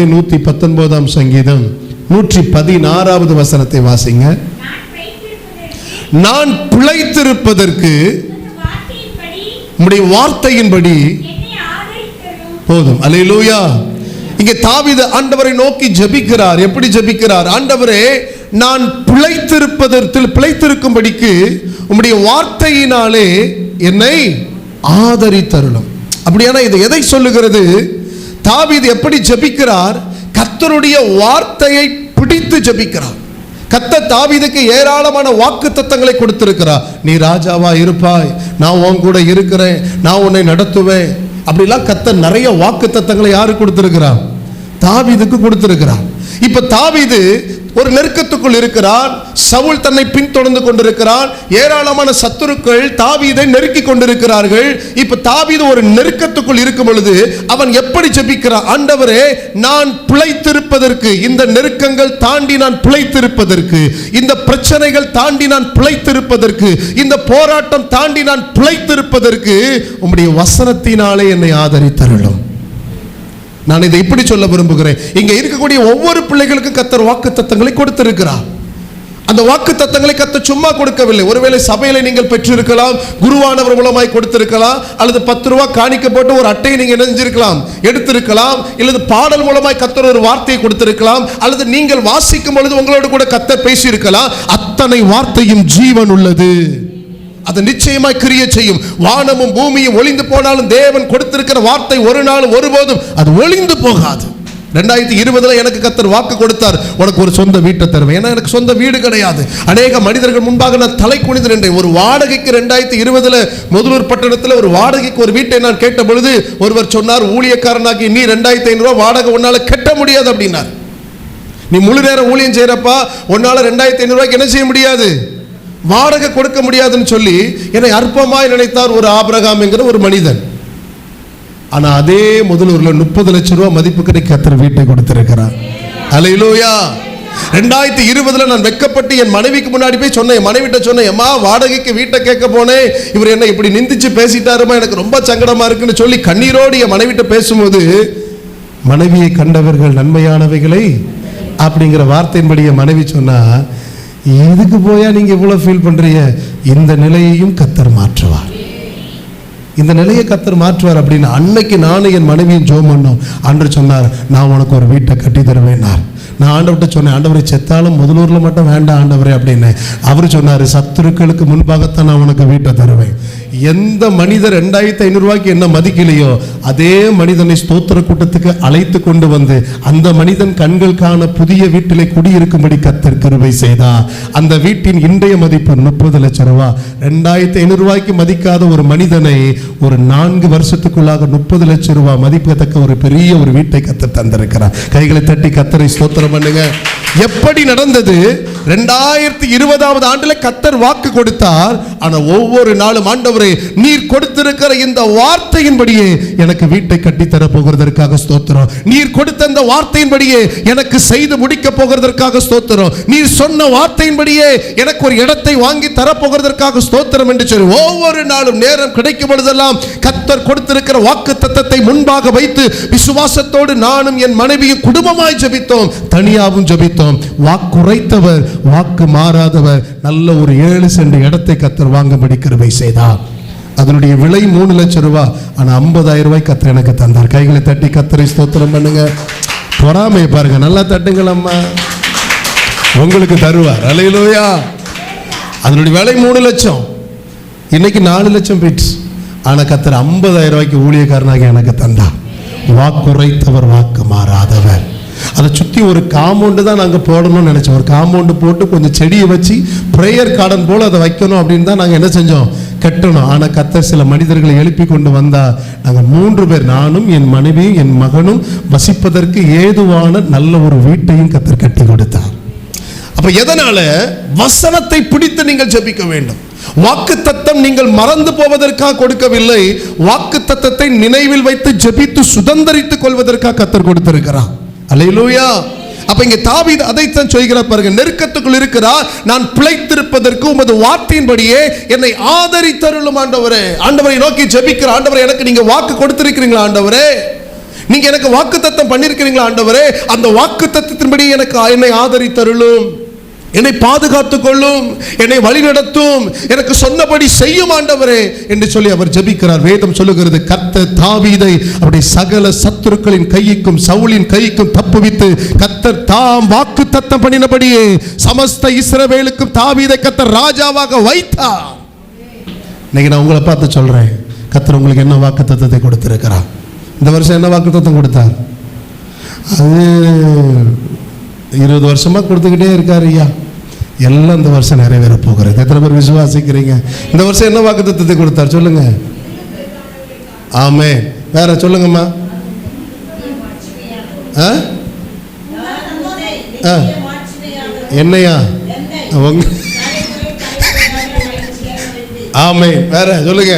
119 சங்கீதம் 116வது வசனத்தை வாசிங்க. நான் பிழைத்திருப்பதற்கு உம்முடைய வார்த்தையின்படி போதும். அல்லேலூயா. இங்கே தாவீது ஆண்டவரை நோக்கி ஜெபிக்கிறார். எப்படி ஜெபிக்கிறார்? ஆண்டவரே, நான் பிழைத்திருக்கும்படிக்கு உம்முடைய வார்த்தையினாலே என்னை ஆதரித்தருளும். அப்படியான இது எதை சொல்லுகிறது? தாவீது எப்படி ஜெபிக்கிறார்? கர்த்தருடைய வார்த்தையை பிடித்து ஜெபிக்கிறார். கர்த்தர் தாவீதுக்கு ஏராளமான வாக்குத்தத்தங்களை கொடுத்திருக்கிறார். நீ ராஜாவா இருப்பாய், நான் உன் கூட இருக்கிறேன், நான் உன்னை நடத்துவேன். அப்படிலாம் கர்த்தர் நிறைய வாக்குத்தத்தங்களை யாரு கொடுத்திருக்கிறார்? தாவீதுக்கு கொடுத்திருக்கிறார். இப்ப தாவீது ஒரு நெருக்கத்துக்குள் இருக்கிறான். சவுல் தன்னை பின்தொடர்ந்து கொண்டிருக்கிறான். ஏராளமான சத்துருக்கள் தாவீதை நெருக்கி கொண்டிருக்கிறார்கள். இப்ப தாவீது ஒரு நெருக்கத்துக்குள் இருக்கும் பொழுது அவன் எப்படி ஜெபிக்கிறான்? ஆண்டவரே, நான் பிழைத்திருப்பதற்கு, இந்த நெருக்கங்கள் தாண்டி நான் பிழைத்திருப்பதற்கு, இந்த பிரச்சனைகள் தாண்டி நான் பிழைத்திருப்பதற்கு, இந்த போராட்டம் தாண்டி நான் பிழைத்திருப்பதற்கு உம்முடைய வசனத்தினாலே என்னை ஆதரித்தருளும். நான் இதை இப்படி சொல்ல விரும்புகிறேன். இங்க இருக்கக்கூடிய ஒவ்வொரு பிள்ளைகளுக்கும் கர்த்தர் வாக்குத்தத்தங்களை கொடுத்திருக்கிறார். அந்த வாக்குத்தத்தங்களை கர்த்தர் சும்மா கொடுக்கவில்லை. ஒருவேளை சபையில நீங்கள் பெற்றிருக்கலாம், குருவானவர் மூலமாய் கொடுத்திருக்கலாம், அல்லது 10 ரூபாய் காணிக்க போட்டு ஒரு அட்டையை நீங்க நினைஞ்சிருக்கலாம், எடுத்திருக்கலாம், அல்லது பாடல் மூலமாய் கர்த்தர் ஒரு வார்த்தையை கொடுத்திருக்கலாம், அல்லது நீங்கள் வாசிக்கும் பொழுது உங்களோடு கூட கர்த்தர் பேசியிருக்கலாம். அத்தனை வார்த்தையும் ஜீவன் உள்ளது. அது நிச்சயமாய் கிரியை செய்யும். வானமும் பூமியும் ஒளிந்து போனாலும் தேவன் கொடுத்திருக்கிற வார்த்தை ஒரு நாளும் ஒருபோதும் அது ஒளிந்து போகாது. 2020 எனக்கு கர்த்தர் வாக்கு கொடுத்தார், உனக்கு ஒரு சொந்த வீட்டை தருவேன். ஏன்னா எனக்கு சொந்த வீடு கிடையாது. அநேக மனிதர்கள் முன்பாக நான் தலை குனிந்து நின்றேன். ஒரு வாடகைக்கு 2020 முதலூர் பட்டணத்தில் ஒரு வாடகைக்கு ஒரு வீட்டை நான் கேட்ட பொழுது ஒருவர் சொன்னார், ஊழியக்காரனாகி நீ 2500 ரூபாய் வாடகை உன்னால கட்ட முடியாது அப்படின்னார். நீ முழு நேரம் ஊழியம் செய்யறப்பா உன்னால 2500 ரூபாய்க்கு என்ன செய்ய முடியாது, வாடகை கொடுக்க முடியாதுன்னு சொல்லி என்னை அற்பமாய் நினைத்தார் ஒரு ஆபிரகாம் என்கிற ஒரு மனிதன். ஆனா அதே முதலூர்ல 30 லட்சம் ரூபாய் மதிப்புக்கு கர்த்தர் வீட்டை கொடுத்திருக்கிறார். அல்லேலூயா. 2020 நான் வெட்கப்பட்டு என் மனைவிக்கு முன்னாடி போய் சொன்னேன், என் மனைவிட்ட சொன்னேன், அம்மா வாடகைக்கு வீட்டை கேட்க போனேன், இவர் என்ன இப்படி நிந்திச்சு பேசிட்டாருமா, எனக்கு ரொம்ப சங்கடமா இருக்குன்னு சொல்லி கண்ணீரோடு என் மனைவிட்ட பேசும்போது, மனைவியை கண்டவர்கள் நன்மையானவைகளை அப்படிங்கிற வார்த்தையின்படி என் மனைவி சொன்னா, இதுக்கு போயா நீங்க இவ்வளவு ஃபீல் பண்றீங்க? இந்த நிலையையும் கர்த்தர் மாற்றுவார். இந்த நிலையை கர்த்தர் மாற்றுவார் அப்படின்னு அன்னைக்கு நானும் என் மனைவியும் ஜெபம் பண்ணோம். ஆண்டவர் சொன்னார், நான் உனக்கு ஒரு வீட்டை கட்டி தருவேன்னார். நான் ஆண்டவர்கிட்ட சொன்னேன், ஆண்டவரை செத்தாலும் முதலூர்ல மட்டும் வேண்டாம் ஆண்டவரே அப்படின்னு. அவர் சொன்னார், சத்துருக்களுக்கு முன்பாகத்தான் நான் உனக்கு வீட்டை தருவேன். எந்த மனிதர் 2500 ரூபாய்க்கு என்ன மதிக்கலையோ அதே மனிதனை ஸ்தோத்திர கூட்டத்துக்கு அழைத்து கொண்டு வந்து அந்த மனிதன் கண்கள் காண புதிய வீட்டிலே குடியிருக்கும்படி கர்த்தர் கிருபை செய்தார். அந்த வீட்டின் இன்றைய மதிப்பு 30 லட்சம் ரூபாய். 2500 ரூபாய்க்கு மதிக்காத ஒரு மனிதனை ஒரு 4 வருஷத்துக்குள்ளாக 30 லட்சம் ரூபாய் மதிக்கத்தக்க ஒரு பெரிய ஒரு வீட்டை கர்த்தர் தந்திருக்கிறார். கைகளை தட்டி கர்த்தரை ஸ்தோத்திரம் பண்ணுங்க. எப்படி நடந்தது? 2020 ஆண்டுல கர்த்தர் வாக்கு கொடுத்தார். ஆனா ஒவ்வொரு நாளும், ஆண்டவரே, நீர் கொடுத்திருக்கிற இந்த வார்த்தையின்படியே எனக்கு வீட்டை கட்டி தர போகிறதற்காக ஸ்தோத்திரம். நீர் கொடுத்த இந்த வார்த்தையின்படியே எனக்கு செய்து முடிக்க போகிறதற்காக ஸ்தோத்திரம். நீர் சொன்ன வார்த்தையின்படியே எனக்கு ஒரு இடத்தை வாங்கி தர போகிறதற்காக ஸ்தோத்திரம் என்று சொல்லி ஒவ்வொரு நாளும் நேரம் கிடைக்கும் பொழுதெல்லாம் கர்த்தர் கொடுத்திருக்கிற வாக்கு தத்தத்தை முன்பாக வைத்து விசுவாசத்தோடு நானும் என் மனைவியும் குடும்பமாய் ஜெபித்தோம், தனியாவும் ஜெபித்தோம். வாக்குரைத்தவர், வாக்கு மாறாதவர், நல்ல ஒரு 7 சென்ட் இடத்தை கர்த்தர் வாங்கும்படி கிருபை செய்தார். அதனுடைய விலை 3 லட்சம் ரூபாய். ஆனா 50,000 ரூபாய் கர்த்தர் எனக்கு தந்தார். கைகளை தட்டி கர்த்தரை ஸ்தோத்திரம் பண்ணுங்க. பொறாமை பாருங்க, நல்லா தட்டுங்கள் அம்மா, உங்களுக்கு தருவார். அல்லேலூயா. அதனுடைய விலை 3 லட்சம், இன்னைக்கு 4 லட்சம் போயிடுச்சு. ஆனா கர்த்தர் 50,000 ரூபாய்க்கு ஊழியக்காரனாக எனக்கு தந்தார். வாக்குரைத்தவர், வாக்கு மாறாதவர். அதை சுற்றி ஒரு காம்பவுண்டு தான் நாங்கள் போடணும்னு நினச்சோம். ஒரு காம்பவுண்டு போட்டு கொஞ்சம் செடியை வச்சு ப்ரேயர் கார்டன் போல் அதை வைக்கணும் அப்படின்னு தான் நாங்கள் என்ன செஞ்சோம், கட்டணும். ஆனால் கர்த்தர் சில மனிதர்களை எழுப்பி கொண்டு வந்தால் நாங்கள் 3 பேர், நானும் என் மனைவியும் என் மகனும் வசிப்பதற்கு ஏதுவான நல்ல ஒரு வீட்டையும் கர்த்தர் கட்டி கொடுத்தார். அப்போ எதனால? வசனத்தை பிடித்து நீங்கள் ஜெபிக்க வேண்டும். வாக்கு தத்தம் நீங்கள் மறந்து போவதற்காக கொடுக்கவில்லை, வாக்கு தத்தத்தை நினைவில் வைத்து ஜெபித்து சுதந்தரித்துக் கொள்வதற்காக கர்த்தர் கொடுத்திருக்கிறார். அல்லேலூயா. அப்ப இங்க தாவீது அதைத்தான் சொல்கிறார் பாருங்க. நெருக்கத்துக்குள் இருக்கிறார், நான் பிழைத்திருப்பதற்கு உமது வார்த்தையின்படியே என்னை ஆதரித்தருளும் ஆண்டவரே. ஆண்டவரை நோக்கி ஜெபிக்கிற, ஆண்டவரே எனக்கு நீங்க வாக்கு கொடுத்திருக்கிறீங்களா ஆண்டவரே, நீங்க எனக்கு வாக்குத்தத்தம் பண்ணிருக்கிறீங்களா ஆண்டவரே, அந்த வாக்குத்தத்தத்தின்படி என்னை ஆதரித்தருளும், என்னை பாதுகாத்துக் கொள்ளும், என்னை வழிநடத்தும், எனக்கு சொன்னபடி செய்யும் ஆண்டவரே என்று சொல்லி அவர் ஜெபிக்கிறார். வேதம் சொல்லுகிறது, கர்த்தர் தாவீதை அவருடைய சகல சத்துருக்களின் கைக்கும் சவுலின் கைக்கும் தப்புவித்து கர்த்தர் தாம் வாக்குத்தத்தம் பண்ணினபடியே சமஸ்த இஸ்ரவேலுக்கும் தாவீதை கர்த்தர் ராஜாவாக வைத்தார். இன்னைக்கு நான் உங்களை பார்த்து சொல்றேன், கர்த்தர் உங்களுக்கு என்ன வாக்குத்தத்தத்தை கொடுத்திருக்கிறார்? இந்த வருஷம் என்ன வாக்குத்தத்தம் கொடுத்தார்? அது 20 வருஷமா கொடுத்துக்கிட்டே இருக்காரு ஐயா. எல்லாம் இந்த வருஷம் நிறைவேற போகிறது. எத்தனை பேர் விசுவாசிக்கிறீங்க? இந்த வருஷம் என்ன வாக்குத்தத்தத்தை கொடுத்தார் சொல்லுங்க. ஆமே. வேற சொல்லுங்கம்மா. என்னையா? ஆமே. வேற சொல்லுங்க.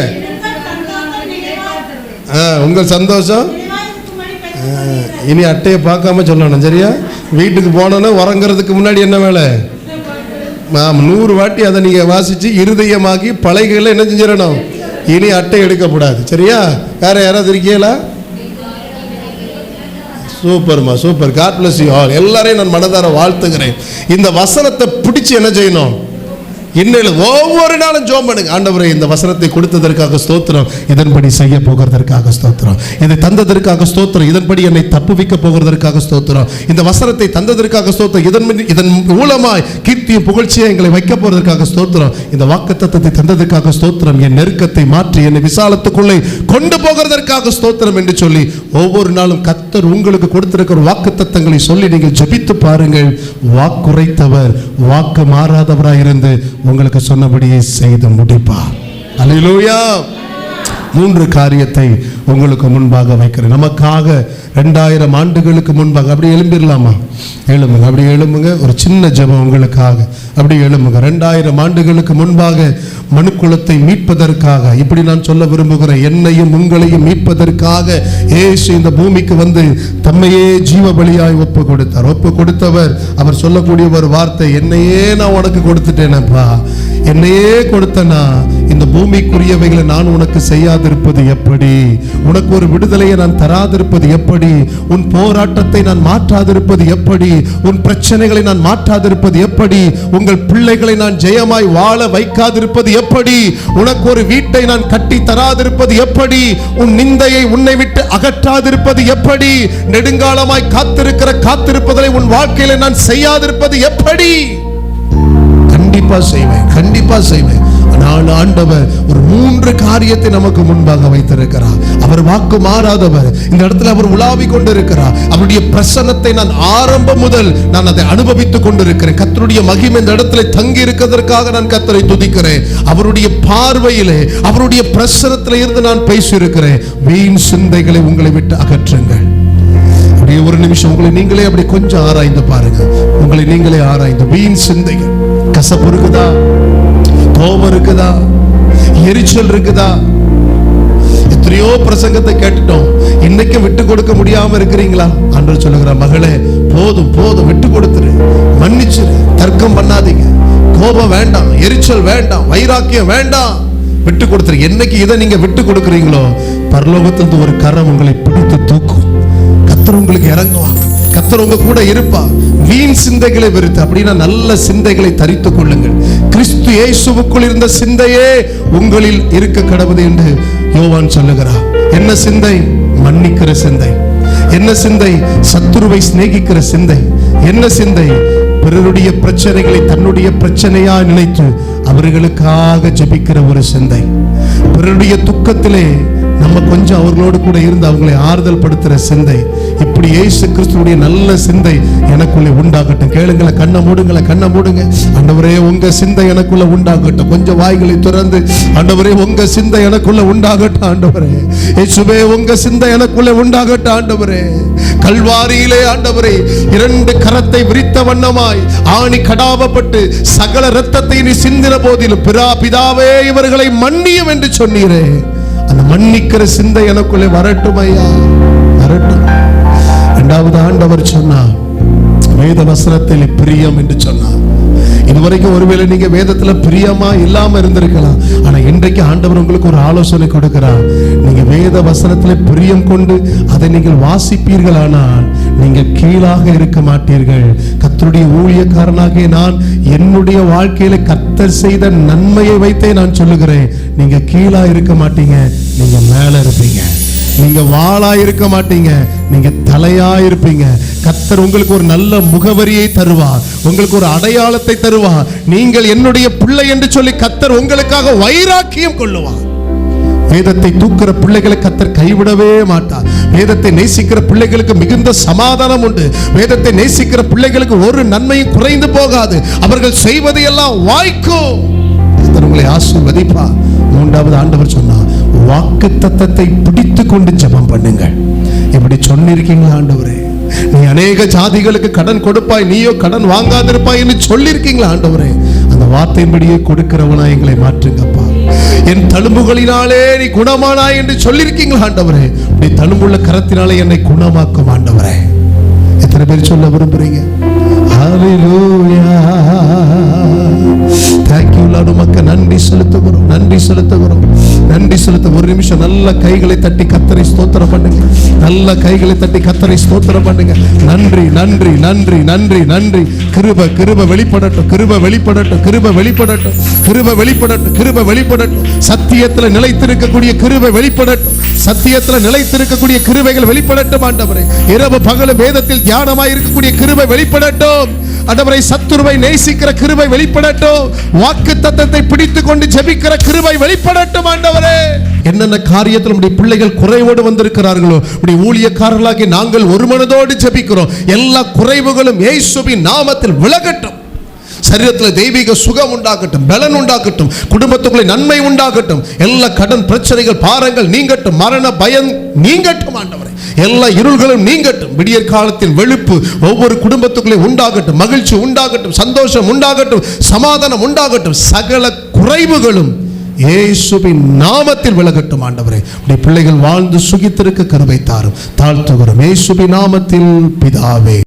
உங்கள் சந்தோஷம். இனி அட்டையை பார்க்காம சொல்லணும், சரியா? வீட்டுக்கு போனோன்னு உறங்குறதுக்கு முன்னாடி என்ன வேலை? 100 வாட்டி அதை நீங்க வாசிச்சு இருதயமாக்கி பலகைகளை என்ன செஞ்சிடணும்? இனி அட்டை எடுக்கக்கூடாது, சரியா? வேற யாராவது இருக்கீங்களா? சூப்பர்மா, super. God bless you all. எல்லாரையும் நான் மனதார வாழ்த்துகிறேன். இந்த வசனத்தை பிடிச்சு என்ன செய்யணும்? இன்னும் ஒவ்வொரு நாளும் ஜெபம் பண்ணுங்க. ஆண்டவரே, இந்த வசனத்தை கொடுத்ததற்காக ஸ்தோத்திரம், இதன்படி செய்ய போகிறதற்காக ஸ்தோத்திரம், இதை தந்ததற்காக ஸ்தோத்திரம், இதன்படி என்னை தப்புவிக்க போகிறதற்காக ஸ்தோத்திரம், இந்த வசனத்தை தந்ததற்காக ஸ்தோத்திரம், இதன் மூலமாய் கீர்த்தியும் புகழ்ச்சியை எங்களை வைக்க போறதற்காக ஸ்தோத்திரம், இந்த வாக்குத்தத்தத்தை தந்ததற்காக ஸ்தோத்திரம், என் நெருக்கத்தை மாற்றி என்னை விசாலத்துக்குள்ளே கொண்டு போகிறதற்காக ஸ்தோத்திரம் என்று சொல்லி ஒவ்வொரு நாளும் கர்த்தர் உங்களுக்கு கொடுத்திருக்கிற வாக்குத்தத்தங்களை சொல்லி நீங்கள் ஜெபித்து பாருங்கள். வாக்குரைத்தவர் வாக்கு மாறாதவராய் இருந்து உங்களுக்கு சொன்னபடியே செய்து முடிப்பார். அல்லேலூயா. 3 காரியத்தை உங்களுக்கு முன்பாக வைக்கிறேன். நமக்காக 2000 ஆண்டுகளுக்கு முன்பாக அப்படி எழும்பிடலாமா? எழும்புங்க, அப்படி எழும்புங்க. ஒரு சின்ன ஜெபம் உங்களுக்காக. அப்படி எழும்புங்க. 2000 ஆண்டுகளுக்கு முன்பாக மனுக்குலத்தை மீட்பதற்காக, இப்படி நான் சொல்ல விரும்புகிறேன், என்னையும் உங்களையும் மீட்பதற்காக இயேசு இந்த பூமிக்கு வந்து தம்மையே ஜீவ பலியாய் ஒப்பு கொடுத்தார். ஒப்பு கொடுத்தவர் அவர் சொல்லக்கூடிய ஒரு வார்த்தை, என்னையே நான் உனக்கு கொடுத்துட்டேனப்பா, என்னையே கொடுத்தனா இந்த பூமிக்குரியவைகளை நான் உனக்கு செய்யாதிருப்பது எப்படி? உனக்கு ஒரு விடுதலையை நான் தராதிருப்பது எப்படி? உன் போராட்டத்தை நான் மாற்றாதிருப்பது எப்படி? உன் பிரச்சனைகளை நான் மாற்றாதிருப்பது எப்படி? உங்கள் பிள்ளைகளை நான் ஜெயமாய் வாழ வைக்காதிருப்பது எப்படி? உனக்கு ஒரு வீட்டை நான் கட்டி தராதிருப்பது எப்படி? உன் நிந்தையை உன்னை விட்டு அகற்றாதிருப்பது எப்படி? நெடுங்காலமாய் காத்திருப்பதை உன் வாழ்க்கையில நான் செய்யாதிருப்பது எப்படி? கண்டிப்பா செய்வேன், கண்டிப்பா செய்வேன். ஆனால் ஆண்டவர் ஒரு 3 காரியத்தை நமக்கு முன்பாக வைத்திருக்கிறார். அவர் வாக்கு மாறாதவர். இந்த இடத்துல அவர் உலாவிக் கொண்டிருக்கிறார். அவருடைய பிரசன்னத்தை நான் ஆரம்பம் முதல் நான் அதை அனுபவித்துக் கொண்டிருக்கிறேன். கர்த்தருடைய மகிமை இந்த இடத்துல தங்கி இருக்கிறதற்காக நான் கர்த்தரை துதிக்கிறேன். அவருடைய பார்வையிலே, அவருடைய பிரசன்னத்திலே இருந்து நான் பேசியிருக்கிறேன். வீண் சிந்தைகளை உங்களை விட்டு அகற்றுங்கள். அப்படியே ஒரு நிமிஷம் உங்களை நீங்களே அப்படி கொஞ்சம் ஆராய்ந்து பாருங்க. உங்களை நீங்களே ஆராய்ந்து, வீண் சிந்தைகள், கசப்பு இருக்குதா? கோபம் இருக்குதா? எரிச்சல் இருக்குதா? எத்தனையோ பிரசங்கத்தை கேட்டுட்டோம், இன்னைக்கு விட்டு கொடுக்க முடியாம இருக்கிறீங்களா? ஆண்டவர் சொல்லுகிறார், மகளே போதும் போதும், விட்டு கொடுத்துரு, மன்னிச்சிரு, தர்க்கம் பண்ணாதீங்க, கோபம் வேண்டாம், எரிச்சல் வேண்டாம், வைராக்கியம் வேண்டாம், விட்டு கொடுத்துரு. என்னைக்கு இதை நீங்க விட்டு கொடுக்குறீங்களோ, பரலோகத்திலிருந்து ஒரு கரம் உங்களை பிடித்து தூக்கும். கர்த்தர் உங்களுக்கு இறங்குவாங்க. கர்த்தர் உங்க கூட இருப்பா. வீண் சிந்தைகளை வெறுத்து அப்படின்னா நல்ல சிந்தைகளை தரித்துக் கொள்ளுங்கள். கிறிஸ்து இயேசுவுக்குள் இருந்த சிந்தையே உங்களில் இருக்க கடவுது என்று யோவான் சொல்லுகிறார். என்ன சிந்தை? மன்னிக்கிற சிந்தை. என்ன சிந்தை? சத்துருவை சிநேகிக்கிற சிந்தை. என்ன சிந்தை? பிறருடைய பிரச்சனைகளை தன்னுடைய பிரச்சனையா நினைத்து அவர்களுக்காக ஜெபிக்கிற ஒரு சிந்தை. பிறருடைய துக்கத்திலே நம்ம கொஞ்சம் அவர்களோடு கூட இருந்து அவங்களை ஆறுதல் படுத்துற சிந்தை. இப்படி இயேசு கிறிஸ்துவுடைய நல்ல சிந்தை எனக்குள்ளே உண்டாகட்டும். கேளுங்கள, கண்ணை மூடுங்கள, கண்ணை மூடுங்க. ஆண்டவரே, உங்க சிந்தை எனக்குள்ள உண்டாகட்டும். கொஞ்சம் வாய்களை திறந்து, ஆண்டவரே உங்க சிந்தை எனக்குள்ள உண்டாகட்டும். ஆண்டவரே இயேசுவே, உங்க சிந்தை எனக்குள்ள உண்டாகட்டும். ஆண்டவரே, கல்வாரியிலே ஆண்டவரே 2 கரத்தை விரித்த வண்ணமாய் ஆணி கடாவப்பட்டு சகல இரத்தத்தை நீ சிந்தின போதிலும் பிதாவே இவர்களை மன்னியும் என்று சொன்னீரே, அந்த மன்னிக்கிற சிந்தை எனக்குள்ளே வரட்டும் ஐயா, வரட்டும். 2வது ஆண்டவர் சொன்னார், வேத வசனத்தில் பிரியம் என்று சொன்னார். இதுவரைக்கும் ஒருவேளை நீங்க வேதத்துல பிரியமா இல்லாம இருந்திருக்கலாம். ஆனா இன்றைக்கு ஆண்டவர் உங்களுக்கு ஒரு ஆலோசனை கொடுக்கிறார். நீங்க வேத வசனத்துல பிரியம் கொண்டு அதை நீங்கள் வாசிப்பீர்களானால் நீங்கள் கீழாக இருக்க மாட்டீர்கள். கர்த்தருடைய ஊழியக்காரனாகிய நான் என்னுடைய வாழ்க்கையில கர்த்தர் செய்த நன்மையை வைத்தே நான் சொல்லுகிறேன். நீங்க கீழா இருக்க மாட்டீங்க, நீங்க மேல இருப்பீங்க. நீங்க வாளா இருக்க மாட்டீங்க, நீங்க தலையா இருப்பீங்க. கர்த்தர் உங்களுக்கு ஒரு நல்ல முகவரியை தருவார், உங்களுக்கு ஒரு அடையாளத்தை தருவார். நீங்கள் என்னுடைய பிள்ளை என்று சொல்லி கர்த்தர் உங்களுக்காக வைராக்கியம் கொள்ளுவார். வேதத்தை தூக்குற பிள்ளைகளை கர்த்தர் கைவிடவே மாட்டார். வேதத்தை நேசிக்கிற பிள்ளைகளுக்கு மிகுந்த சமாதானம் உண்டு. வேதத்தை நேசிக்கிற பிள்ளைகளுக்கு ஒரு நன்மையும் குறைந்து போகாது. அவர்கள் செய்வது எல்லாம் வாய்க்கும். கர்த்தர் உங்களை ஆசீர்வதிப்பார். மூன்றாவது ஆண்டவர் சொன்னார், வாக்குத்தத்தத்தை பிடித்து கொண்டு ஜெபம் பண்ணுங்கள். இப்படி சொன்னிருக்கீங்களா ஆண்டவரே? நீ அநேக ஜாதிகளுக்கு கடன் கொடுப்பாய், நீயோ கடன் வாங்காதிருப்பாய் என்று சொல்லியிருக்கீங்களா ஆண்டவரே? அந்த வார்த்தையின்படியே கொடுக்கிறவனா எங்களை மாற்றுங்கப்பா. என் தழும்புகளினாலே நீ குணமானாய் என்று சொல்லியிருக்கீங்களா ஆண்டவரே? நீ தழும்புள்ள கரத்தினாலே என்னை குணமாக்கும் ஆண்டவரே. எத்தனை பேர் சொல்ல விரும்புறீங்க? ஹல்லேலூயா. Thank you lord. உமக்கு நன்றி செலுத்துகிறோம், நன்றி செலுத்துகிறோம், நன்றி செலுத்த. ஒரு நிமிஷம் நல்ல கைகளை தட்டி கர்த்தரை ஸ்தோத்திரம் பண்ணுங்க. நல்ல கைகளை தட்டி கர்த்தரை ஸ்தோத்திரம் பண்ணுங்க. நன்றி நன்றி நன்றி நன்றி நன்றி. கிருபை கிருபை வெளிப்படட்டும், கிருபை வெளிப்படட்டும், கிருபை வெளிப்படட்டும், கிருபை வெளிப்படட்டும், கிருபை வெளிப்படட்டும். சத்தியத்துல நிலைத்திருக்கக்கூடிய கிருபை வெளிப்படட்டும், சத்தியத்துல நிலைத்திருக்கக்கூடிய கிருபைகள் வெளிப்படட்டும் ஆண்டவரே. இரவு பகலும் வேதத்தில் தியானமாய் இருக்கக்கூடிய கிருபை வெளிப்படட்டும் ஆண்டவரே. சத்துருவை நேசிக்கிற கிருபை வெளிப்படட்டும். வாக்குத்தத்தத்தை பிடித்துக் கொண்டு ஜெபிக்கிற கிருபை வெளிப்படட்டும் ஆண்டவரே. என்னென்ன காரியத்தில் நம்முடைய பிள்ளைகள் குறைவோடு வந்திருக்கிறார்களோ, நம்முடைய ஊழியக்காரர்களாகி நாங்கள் ஒரு மனதோடு ஜெபிக்கிறோம். எல்லா குறைவுகளும் இயேசுவின் நாமத்தில் விலகட்டும். சரீரத்தில் தெய்வீக சுகம் உண்டாகட்டும், பலன் உண்டாகட்டும், குடும்பத்துக்குள்ளே நன்மை உண்டாகட்டும். எல்லா கடன் பிரச்சனைகள் பாரங்கள் நீங்கட்டும், மரண பயம் நீங்கட்டும் ஆண்டவரே. எல்லா இருள்களும் நீங்கட்டும். விடியற் காலத்தில் வெளுப்பு ஒவ்வொரு குடும்பத்துக்குள்ளே உண்டாகட்டும், மகிழ்ச்சி உண்டாகட்டும், சந்தோஷம் உண்டாகட்டும், சமாதானம் உண்டாகட்டும். சகல குறைவுகளும் இயேசுவின் நாமத்தில் விலகட்டும் ஆண்டவரே. உடைய பிள்ளைகள் வாழ்ந்து சுகித்திருக்க கிருபை தாரும். தாழ்த்துகிறோம் இயேசுவின் நாமத்தில் பிதாவே.